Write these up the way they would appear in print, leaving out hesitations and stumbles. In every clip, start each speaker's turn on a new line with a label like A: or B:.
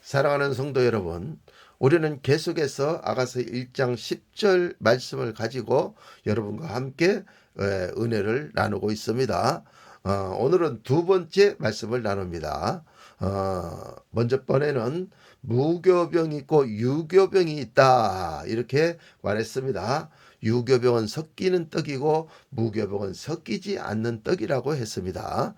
A: 사랑하는 성도 여러분, 우리는 계속해서 아가서 1장 10절 말씀을 가지고 여러분과 함께 은혜를 나누고 있습니다. 오늘은 두 번째 말씀을 나눕니다. 먼저 번에는 무교병이 있고 유교병이 있다 이렇게 말했습니다. 유교병은 섞이는 떡이고 무교병은 섞이지 않는 떡이라고 했습니다.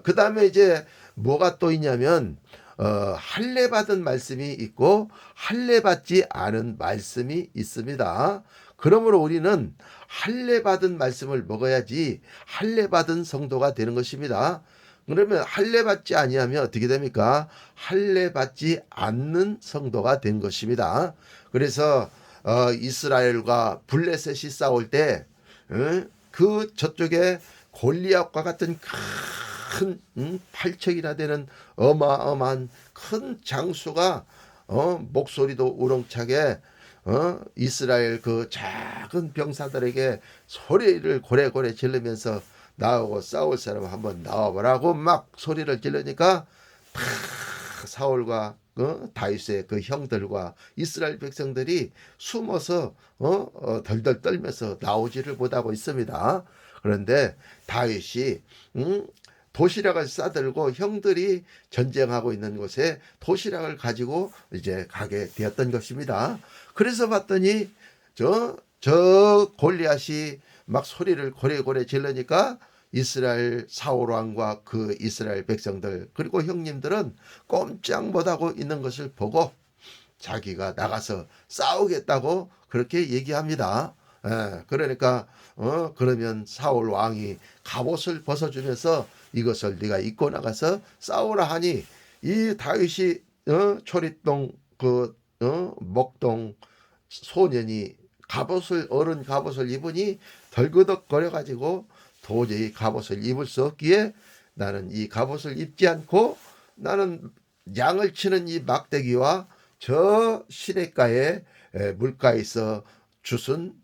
A: 그 다음에 이제 뭐가 또 있냐면 할례 받은 말씀이 있고 할례 받지 않은 말씀이 있습니다. 그러므로 우리는 할례 받은 말씀을 먹어야지 할례 받은 성도가 되는 것입니다. 그러면 할례 받지 아니하면 어떻게 됩니까? 할례 받지 않는 성도가 된 것입니다. 그래서 이스라엘과 블레셋이 싸울 때 그 저쪽에 골리앗과 같은 큰 8척이나 되는 어마어마한 큰 장수가 목소리도 우렁차게 이스라엘 그 작은 병사들에게 소리를 고래고래 지르면서 나오고 싸울 사람 한번 나와보라고 막 소리를 지르니까 다 사울과 다윗의 그 형들과 이스라엘 백성들이 숨어서 덜덜 떨면서 나오지를 못하고 있습니다. 그런데 다윗이 도시락을 싸들고 형들이 전쟁하고 있는 곳에 도시락을 가지고 이제 가게 되었던 것입니다. 그래서 봤더니 저 골리앗이 막 소리를 고래고래 질르니까 이스라엘 사울 왕과 그 이스라엘 백성들 그리고 형님들은 꼼짝 못하고 있는 것을 보고 자기가 나가서 싸우겠다고 그렇게 얘기합니다. 그러니까 그러면 사울 왕이 갑옷을 벗어주면서 이것을 네가 입고 나가서 싸우라 하니 이 다윗이 초릿동 목동 소년이 어른 갑옷을 입으니 덜그덕거려 가지고 도저히 갑옷을 입을 수 없기에 나는 이 갑옷을 입지 않고 나는 양을 치는 이 막대기와 저 시냇가에 물가에서 주순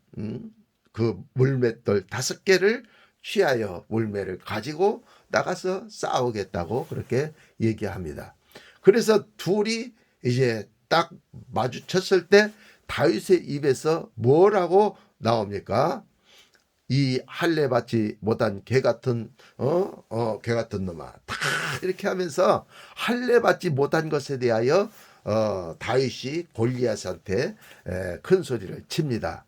A: 그 물맷돌 5개를 취하여 물매를 가지고 나가서 싸우겠다고 그렇게 얘기합니다. 그래서 둘이 이제 딱 마주쳤을 때 다윗의 입에서 뭐라고 나옵니까? 이 할례 받지 못한 개 같은 개 같은 놈아 다 이렇게 하면서 할례 받지 못한 것에 대하여 다윗이 골리앗한테 큰 소리를 칩니다.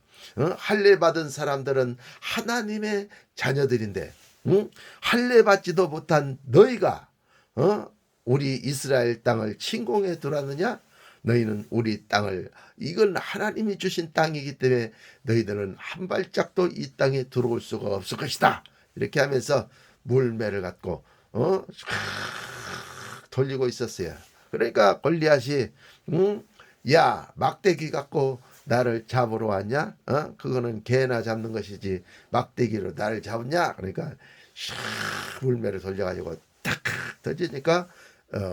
A: 할례 받은 사람들은 하나님의 자녀들인데 할례 받지도 못한 너희가 우리 이스라엘 땅을 침공해 들어왔느냐? 너희는 우리 땅을 이건 하나님이 주신 땅이기 때문에 너희들은 한 발짝도 이 땅에 들어올 수가 없을 것이다. 이렇게 하면서 물매를 갖고 돌리고 있었어요. 그러니까 골리앗이 야 막대기 갖고 나를 잡으러 왔냐? 그거는 개나 잡는 것이지 막대기로 나를 잡냐? 그러니까 샥 물매를 돌려가지고 탁 던지니까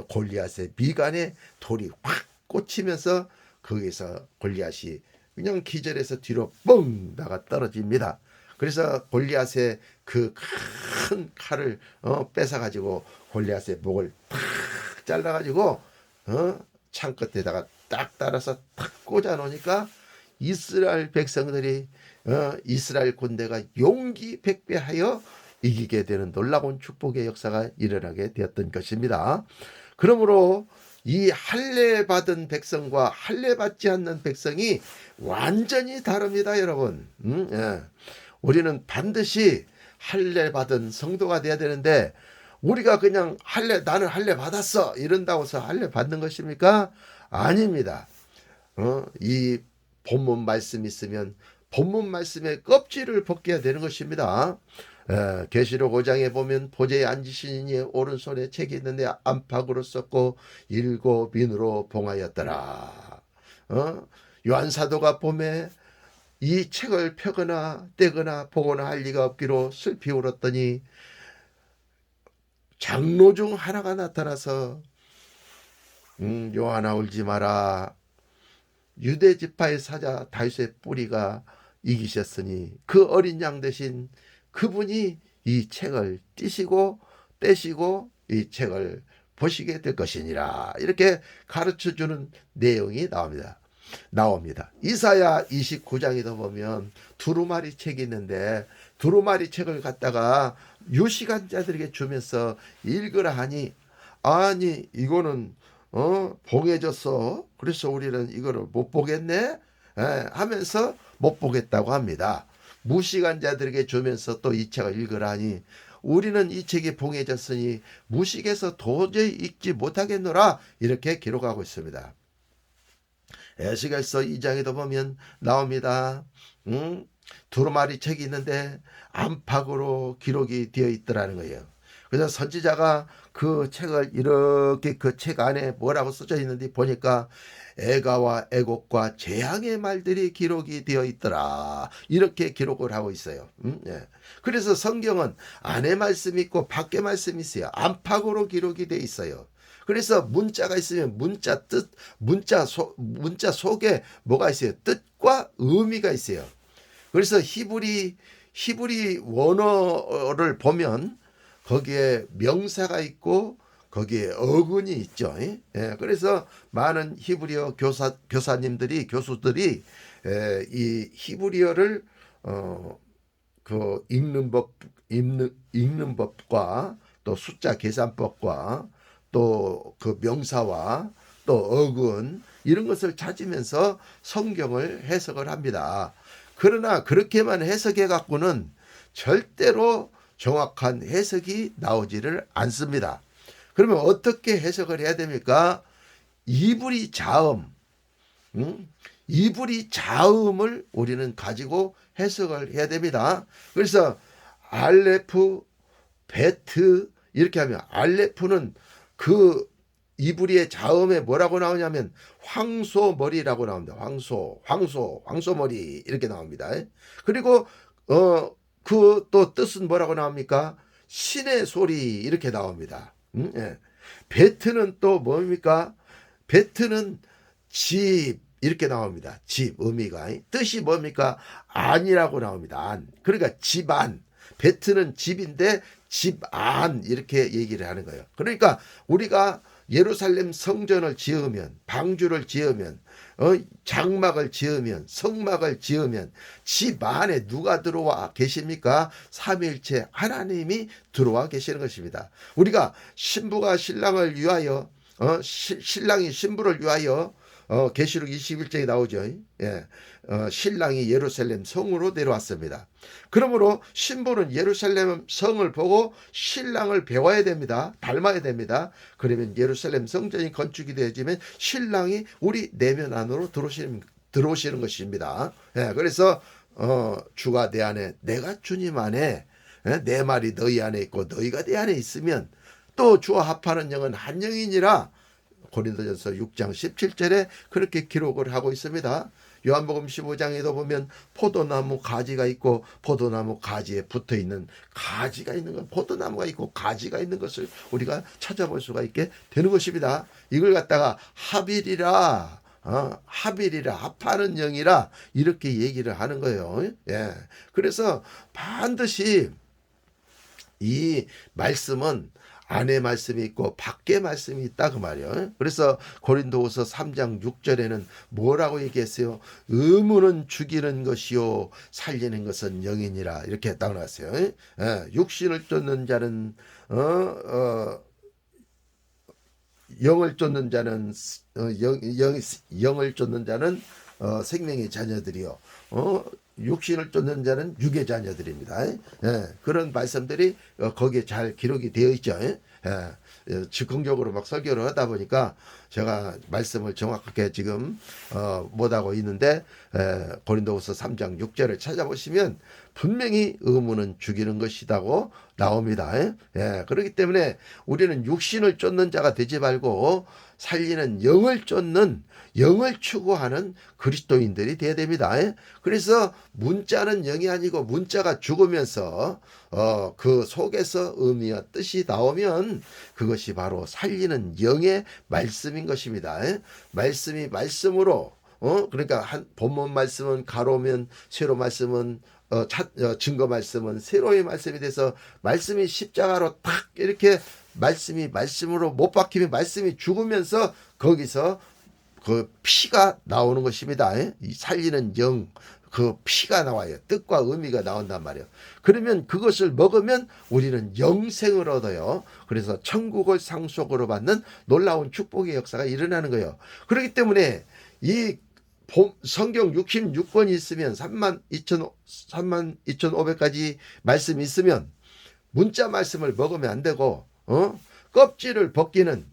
A: 골리앗의 미간에 돌이 확 꽂히면서 거기서 골리앗이 그냥 기절해서 뒤로 뻥 나가 떨어집니다. 그래서 골리앗의 그 큰 칼을 뺏어가지고 골리앗의 목을 탁 잘라가지고 창 끝에다가 딱 따라서 탁 꽂아 놓으니까 이스라엘 백성들이 이스라엘 군대가 용기 백배하여 이기게 되는 놀라운 축복의 역사가 일어나게 되었던 것입니다. 그러므로 이 할례 받은 백성과 할례 받지 않는 백성이 완전히 다릅니다, 여러분. 예. 우리는 반드시 할례 받은 성도가 돼야 되는데 우리가 그냥 나는 할례 받았어 이런다고 해서 할례 받는 것입니까? 아닙니다. 이 본문 말씀 있으면 본문 말씀의 껍질을 벗겨야 되는 것입니다. 계시록 5장에 보면 보좌에 앉으신 이의 오른손에 책이 있는데 안팎으로 썼고 7인으로 봉하였더라. 요한사도가 봄에 이 책을 펴거나 떼거나 보거나 할 리가 없기로 슬피 울었더니 장로 중 하나가 나타나서 요한아 울지 마라. 유대 지파의 사자 다윗의 뿌리가 이기셨으니 그 어린 양 대신 그분이 이 책을 떼시고 이 책을 보시게 될 것이니라. 이렇게 가르쳐주는 내용이 나옵니다. 이사야 29장에도 보면 두루마리 책이 있는데 두루마리 책을 갖다가 유시간자들에게 주면서 읽으라 하니 아니 이거는 봉해졌어. 그래서 우리는 이거를 못 보겠네 하면서 못 보겠다고 합니다. 무식한자들에게 주면서 또 이 책을 읽으라니 우리는 이 책이 봉해졌으니 무식해서 도저히 읽지 못하겠노라 이렇게 기록하고 있습니다. 에스겔서 2장에도 보면 나옵니다. 두루마리 책이 있는데 안팎으로 기록이 되어 있더라는 거예요. 그래서 선지자가 그 책을 이렇게 그 책 안에 뭐라고 써져 있는지 보니까 애가와 애곡과 재앙의 말들이 기록이 되어 있더라. 이렇게 기록을 하고 있어요. 예. 그래서 성경은 안에 말씀이 있고 밖에 말씀이 있어요. 안팎으로 기록이 되어 있어요. 그래서 문자가 있으면 문자 뜻, 문자 속에 뭐가 있어요? 뜻과 의미가 있어요. 그래서 히브리 원어를 보면 거기에 명사가 있고 거기에 어근이 있죠. 예? 그래서 많은 히브리어 교수들이 이 히브리어를 그 읽는 법과 또 숫자 계산법과 또 그 명사와 또 어근 이런 것을 찾으면서 성경을 해석을 합니다. 그러나 그렇게만 해석해 갖고는 절대로 정확한 해석이 나오지를 않습니다. 그러면 어떻게 해석을 해야 됩니까? 이불이 자음, 이불이 자음을 우리는 가지고 해석을 해야 됩니다. 그래서 알레프, 베트 이렇게 하면 알레프는 그 이불이의 자음에 뭐라고 나오냐면 황소머리라고 나옵니다. 황소머리 이렇게 나옵니다. 그리고 그 또 뜻은 뭐라고 나옵니까? 신의 소리 이렇게 나옵니다. 예. 베트는 또 뭡니까? 베트는 집 이렇게 나옵니다. 집 의미가 뜻이 뭡니까? 안이라고 나옵니다. 안. 그러니까 집안. 베트는 집인데 집안 이렇게 얘기를 하는 거예요. 그러니까 우리가 예루살렘 성전을 지으면 방주를 지으면 장막을 지으면 성막을 지으면 집 안에 누가 들어와 계십니까? 삼위일체 하나님이 들어와 계시는 것입니다. 우리가 신부가 신랑을 위하여 신랑이 신부를 위하여 계시록 21장에 나오죠. 예. 신랑이 예루살렘 성으로 내려왔습니다. 그러므로 신부는 예루살렘 성을 보고 신랑을 배워야 됩니다. 닮아야 됩니다. 그러면 예루살렘 성전이 건축이 되어지면 신랑이 우리 내면 안으로 들어오시는 것입니다. 예. 그래서 주가 내 안에 내가 주님 안에 내 말이 너희 안에 있고 너희가 내 안에 있으면 또 주와 합하는 영은 한 영이니라. 고린도전서 6장 17절에 그렇게 기록을 하고 있습니다. 요한복음 15장에도 보면 포도나무 가지가 있고 포도나무 가지에 붙어있는 가지가 있는 건 포도나무가 있고 가지가 있는 것을 우리가 찾아볼 수가 있게 되는 것입니다. 이걸 갖다가 합일이라 합하는 영이라 이렇게 얘기를 하는 거예요. 예. 그래서 반드시 이 말씀은 안에 말씀이 있고 밖에 말씀이 있다 그 말이에요. 그래서 고린도후서 3장 6절에는 뭐라고 얘기했어요? 의무는 죽이는 것이요 살리는 것은 영이니라 이렇게 딱 나왔어요. 육신을 쫓는 자는 영을 쫓는 자는 영을 쫓는 자는 생명의 자녀들이요. 육신을 쫓는 자는 육의 자녀들입니다. 그런 말씀들이 거기에 잘 기록이 되어 있죠. 즉흥적으로 막 설교를 하다 보니까 제가 말씀을 정확하게 지금 못하고 있는데 고린도후서 3장 6절을 찾아보시면 분명히 의무는 죽이는 것이라고 나옵니다. 그렇기 때문에 우리는 육신을 쫓는 자가 되지 말고 살리는 영을 쫓는 영을 추구하는 그리스도인들이 되어야 됩니다. 그래서 문자는 영이 아니고 문자가 죽으면서 그 속에서 의미와 뜻이 나오면 그것이 바로 살리는 영의 말씀인 것입니다. 말씀이 말씀으로 그러니까 한 본문 말씀은 가로면 세로 말씀은 증거 말씀은 세로의 말씀이 돼서 말씀이 십자가로 탁 이렇게 말씀이 말씀으로 못 박히면 말씀이 죽으면서 거기서 그 피가 나오는 것입니다. 이 살리는 영, 그 피가 나와요. 뜻과 의미가 나온단 말이에요. 그러면 그것을 먹으면 우리는 영생을 얻어요. 그래서 천국을 상속으로 받는 놀라운 축복의 역사가 일어나는 거예요. 그렇기 때문에 이 성경 66권이 있으면 32,500가지 말씀이 있으면 문자 말씀을 먹으면 안 되고 껍질을 벗기는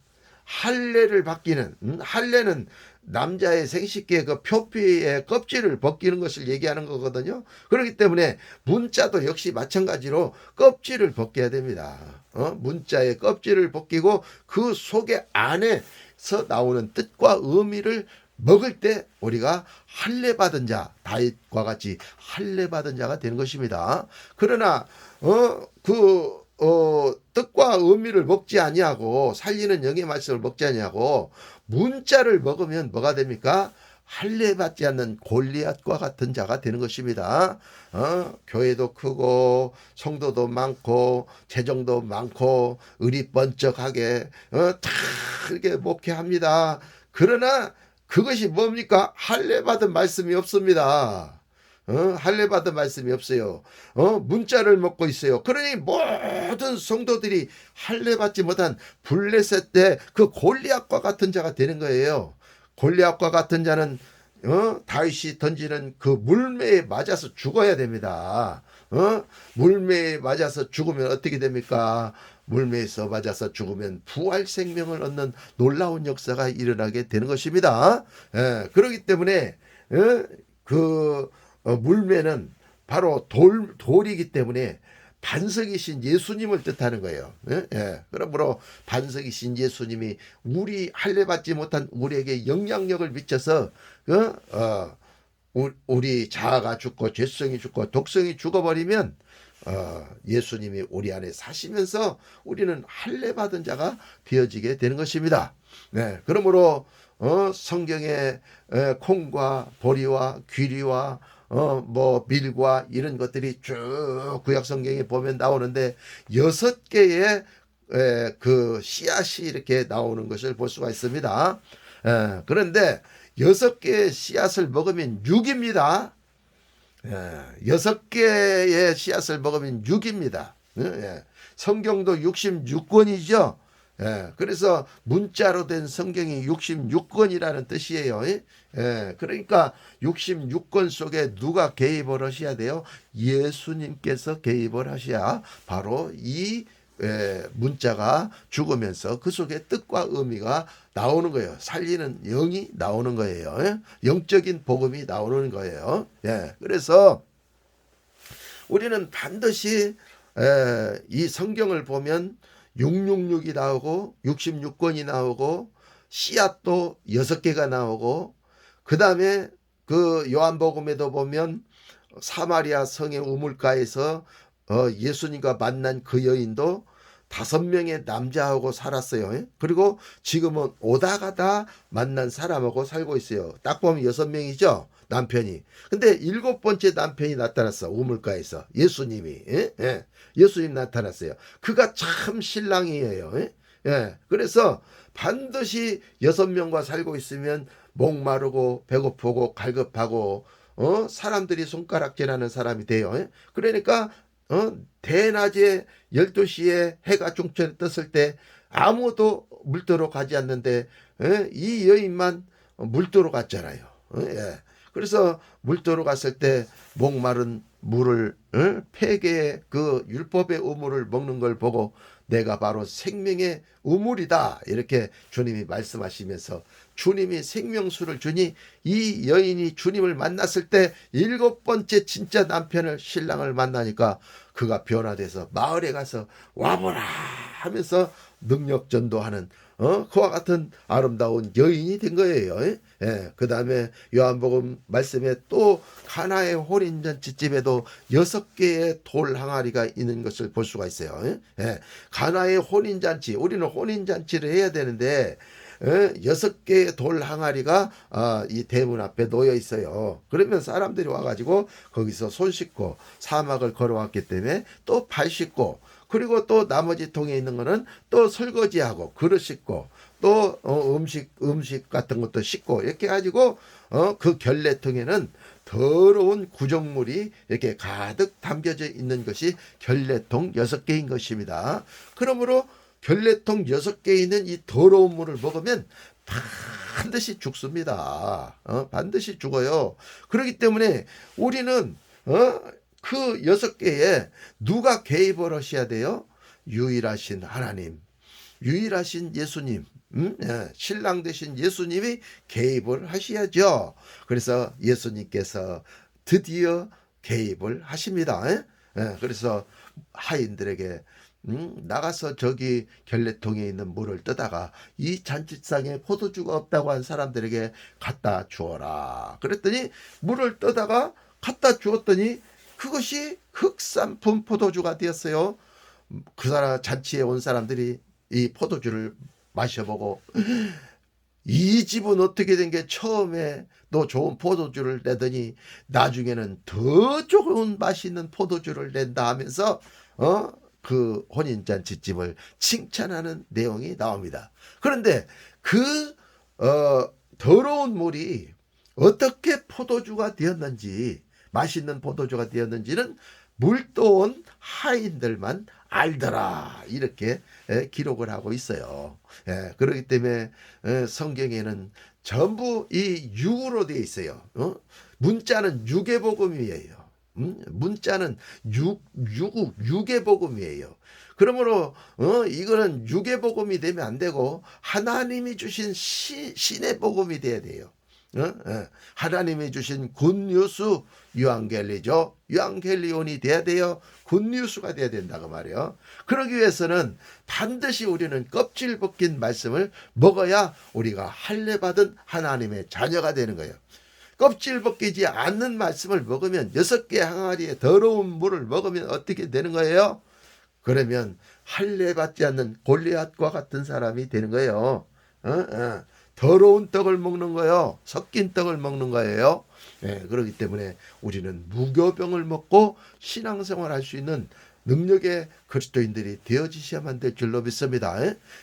A: 할례를 받기는 할례는 남자의 생식기의 그 표피의 껍질을 벗기는 것을 얘기하는 거거든요. 그렇기 때문에 문자도 역시 마찬가지로 껍질을 벗겨야 됩니다. 문자의 껍질을 벗기고 그 속에 안에서 나오는 뜻과 의미를 먹을 때 우리가 할례 받은 자, 다윗과 같이 할례 받은 자가 되는 것입니다. 그러나 뜻과 의미를 먹지 아니하고 살리는 영의 말씀을 먹지 아니하고 문자를 먹으면 뭐가 됩니까? 할례 받지 않는 골리앗과 같은 자가 되는 것입니다. 교회도 크고 성도도 많고 재정도 많고 의리 번쩍하게 다 이렇게 목회합니다. 그러나 그것이 뭡니까? 할례 받은 말씀이 없습니다. 할례 받은 말씀이 없어요. 문자를 먹고 있어요. 그러니 모든 성도들이 할례 받지 못한 블레셋 때 그 골리앗과 같은 자가 되는 거예요. 골리앗과 같은 자는 다윗이 던지는 그 물매에 맞아서 죽어야 됩니다. 물매에 맞아서 죽으면 어떻게 됩니까? 물매에서 맞아서 죽으면 부활 생명을 얻는 놀라운 역사가 일어나게 되는 것입니다. 그렇기 때문에 물매는 바로 돌이기 때문에 반석이신 예수님을 뜻하는 거예요. 그러므로 반석이신 예수님이 우리 할례 받지 못한 우리에게 영향력을 미쳐서 우리 자아가 죽고 죄성이 죽고 독성이 죽어버리면 예수님이 우리 안에 사시면서 우리는 할례 받은 자가 되어지게 되는 것입니다. 그러므로 성경에 콩과 보리와 귀리와 밀과 이런 것들이 쭉 구약 성경에 보면 나오는데 6개의 그 씨앗이 이렇게 나오는 것을 볼 수가 있습니다. 그런데 6개의 씨앗을 먹으면 6입니다. 6개의 씨앗을 먹으면 6입니다. 성경도 66권이죠. 그래서 문자로 된 성경이 66권이라는 뜻이에요. 그러니까 66권 속에 누가 개입을 하셔야 돼요? 예수님께서 개입을 하셔야 바로 이 문자가 죽으면서 그 속에 뜻과 의미가 나오는 거예요. 살리는 영이 나오는 거예요. 영적인 복음이 나오는 거예요. 그래서 우리는 반드시 이 성경을 보면 666이 나오고 66권이 나오고 씨앗도 6개가 나오고 그 다음에 그 요한복음에도 보면 사마리아 성의 우물가에서 예수님과 만난 그 여인도 5명의 남자하고 살았어요. 그리고 지금은 오다 가다 만난 사람하고 살고 있어요. 딱 보면 6명이죠. 남편이. 근데 7번째 남편이 나타났어. 우물가에서. 예수님이. 예수님 나타났어요. 그가 참 신랑이에요. 그래서 반드시 6명과 살고 있으면 목마르고 배고프고 갈급하고 사람들이 손가락질하는 사람이 돼요. 그러니까 대낮에 12시에 해가 중천에 떴을 때 아무도 물도로 가지 않는데 이 여인만 물도로 갔잖아요. 그래서 물도로 갔을 때 목마른 물을 폐계의 그 율법의 우물을 먹는 걸 보고 내가 바로 생명의 우물이다 이렇게 주님이 말씀하시면서 주님이 생명수를 주니 이 여인이 주님을 만났을 때 7번째 진짜 남편을 신랑을 만나니까 그가 변화돼서 마을에 가서 와보라 하면서 능력 전도하는 그와 같은 아름다운 여인이 된 거예요. 그 다음에 요한복음 말씀에 또 가나의 혼인잔치집에도 6개의 돌 항아리가 있는 것을 볼 수가 있어요. 가나의 혼인잔치, 우리는 혼인잔치를 해야 되는데 여섯 개의 돌 항아리가 이 대문 앞에 놓여 있어요. 그러면 사람들이 와가지고 거기서 손 씻고 사막을 걸어왔기 때문에 또 발 씻고, 그리고 또 나머지 통에 있는 거는 또 설거지하고 그릇 씻고 또 음식 같은 것도 씻고 이렇게 가지고 그 결례통에는 더러운 구정물이 이렇게 가득 담겨져 있는 것이 결례통 6개인 것입니다. 그러므로 결례통 6개에 있는 이 더러운 물을 먹으면 반드시 죽습니다. 반드시 죽어요. 그렇기 때문에 우리는 그 6개에 누가 개입을 하셔야 돼요? 유일하신 하나님, 유일하신 예수님, 신랑 되신 예수님이 개입을 하셔야죠. 그래서 예수님께서 드디어 개입을 하십니다. 그래서 하인들에게 나가서 저기 결례통에 있는 물을 떠다가 이 잔치상에 포도주가 없다고 한 사람들에게 갖다 주어라. 그랬더니 물을 떠다가 갖다 주었더니 그것이 흑산품 포도주가 되었어요. 그 사람 잔치에 온 사람들이 이 포도주를 마셔보고 이 집은 어떻게 된 게 처음에 또 좋은 포도주를 내더니 나중에는 더 좋은 맛있는 포도주를 낸다 하면서 그 혼인잔치집을 칭찬하는 내용이 나옵니다. 그런데 그 더러운 물이 어떻게 포도주가 되었는지, 맛있는 포도주가 되었는지는 물도온 하인들만 알더라, 이렇게 기록을 하고 있어요. 그렇기 때문에 성경에는 전부 이 육으로 되어 있어요. 문자는 육의 복음이에요. 문자는 육의 복음이에요. 그러므로 이거는 육의 복음이 되면 안 되고 하나님이 주신 신의 복음이 돼야 돼요. 하나님이 주신 굿뉴스, 유앙겔리죠. 유앙겔리온이 돼야 돼요. 굿뉴스가 돼야 된다고 말이에요. 그러기 위해서는 반드시 우리는 껍질 벗긴 말씀을 먹어야 우리가 할례 받은 하나님의 자녀가 되는 거예요. 껍질 벗기지 않는 말씀을 먹으면 6개 항아리에 더러운 물을 먹으면 어떻게 되는 거예요? 그러면 할례 받지 않는 골리앗과 같은 사람이 되는 거예요. 더러운 떡을 먹는 거예요. 섞인 떡을 먹는 거예요. 그렇기 때문에 우리는 무교병을 먹고 신앙생활 할 수 있는 능력의 그리스도인들이 되어지셔야만 될 줄로 믿습니다.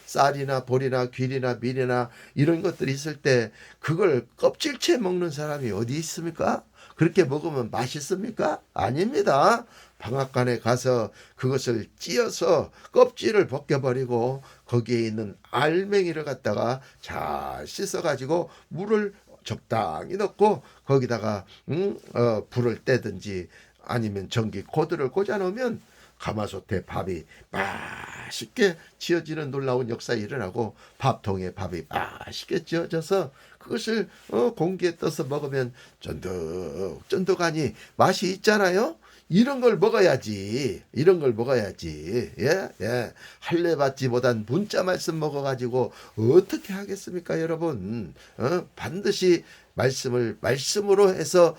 A: 쌀이나 보리나 귀리나 밀이나 이런 것들이 있을 때 그걸 껍질째 먹는 사람이 어디 있습니까? 그렇게 먹으면 맛있습니까? 아닙니다. 방앗간에 가서 그것을 찧어서 껍질을 벗겨버리고 거기에 있는 알맹이를 갖다가 잘 씻어가지고 물을 적당히 넣고 거기다가 불을 떼든지 아니면 전기 코드를 꽂아 놓으면 가마솥에 밥이 맛있게 지어지는 놀라운 역사가 일어나고 밥통에 밥이 맛있게 지어져서 그것을 공기에 떠서 먹으면 쫀득쫀득하니 맛이 있잖아요. 이런 걸 먹어야지. 이런 걸 먹어야지. 할례 받지 못한 문자 말씀 먹어가지고 어떻게 하겠습니까, 여러분? 반드시 말씀으로 해서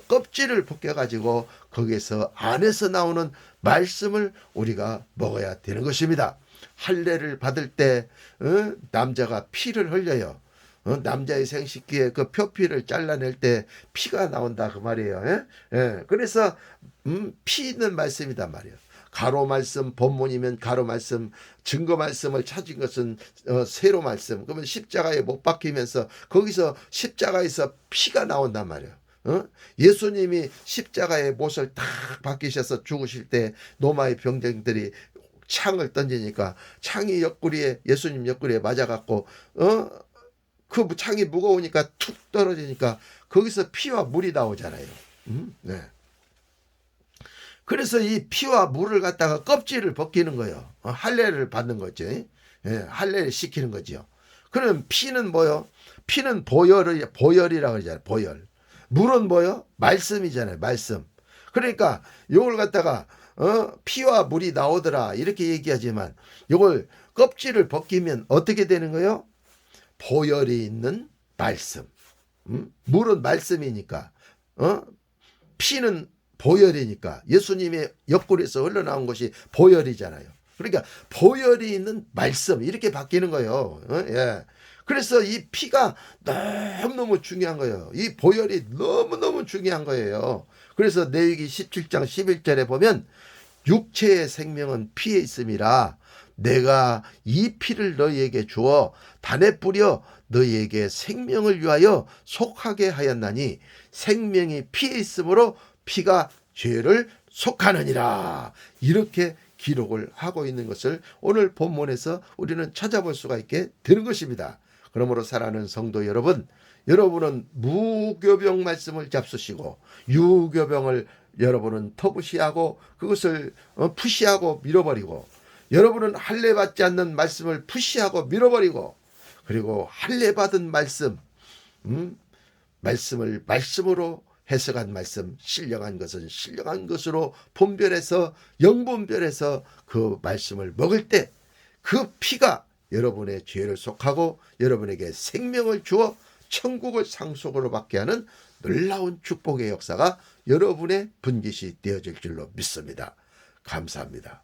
A: 껍질을 벗겨가지고 거기에서 안에서 나오는 말씀을 우리가 먹어야 되는 것입니다. 할례를 받을 때 남자가 피를 흘려요. 남자의 생식기에 그 표피를 잘라낼 때 피가 나온다 그 말이에요. 그래서 피는 말씀이단 말이에요. 가로 말씀, 본문이면 가로 말씀, 증거 말씀을 찾은 것은 세로 말씀. 그러면 십자가에 못 박히면서 거기서 십자가에서 피가 나온단 말이에요. 예수님이 십자가에 못을 탁 박히셔서 죽으실 때 로마의 병정들이 창을 던지니까 창이 예수님 옆구리에 맞아갖고 그 창이 무거우니까 툭 떨어지니까 거기서 피와 물이 나오잖아요. 그래서 이 피와 물을 갖다가 껍질을 벗기는 거예요. 할례를 받는 거죠. 할례를 시키는 거죠. 그럼 피는 뭐요? 피는 보혈이라고 그러잖아요. 보혈. 물은 뭐요? 말씀이잖아요. 말씀. 그러니까 이걸 갖다가 피와 물이 나오더라 이렇게 얘기하지만 이걸 껍질을 벗기면 어떻게 되는 거예요? 보혈이 있는 말씀. 물은 말씀이니까 피는 보혈이니까 예수님의 옆구리에서 흘러나온 것이 보혈이잖아요. 그러니까 보혈이 있는 말씀 이렇게 바뀌는 거예요. 그래서 이 피가 너무너무 중요한 거예요. 이 보혈이 너무너무 중요한 거예요. 그래서 레위기 17장 11절에 보면 육체의 생명은 피에 있음이라 내가 이 피를 너희에게 주어 단에 뿌려 너희에게 생명을 위하여 속하게 하였나니 생명이 피에 있으므로 피가 죄를 속하느니라. 이렇게 기록을 하고 있는 것을 오늘 본문에서 우리는 찾아볼 수가 있게 되는 것입니다. 그러므로 사랑하는 성도 여러분, 여러분은 무교병 말씀을 잡수시고 유교병을 여러분은 터부시하고 그것을 푸시하고 밀어버리고, 여러분은 할례 받지 않는 말씀을 푸시하고 밀어버리고, 그리고 할례 받은 말씀, 말씀을 말씀으로 해석한 말씀, 신령한 것은 신령한 것으로 분별해서 영분별해서 그 말씀을 먹을 때 그 피가 여러분의 죄를 속하고 여러분에게 생명을 주어 천국을 상속으로 받게 하는 놀라운 축복의 역사가 여러분의 분깃이 되어질 줄로 믿습니다. 감사합니다.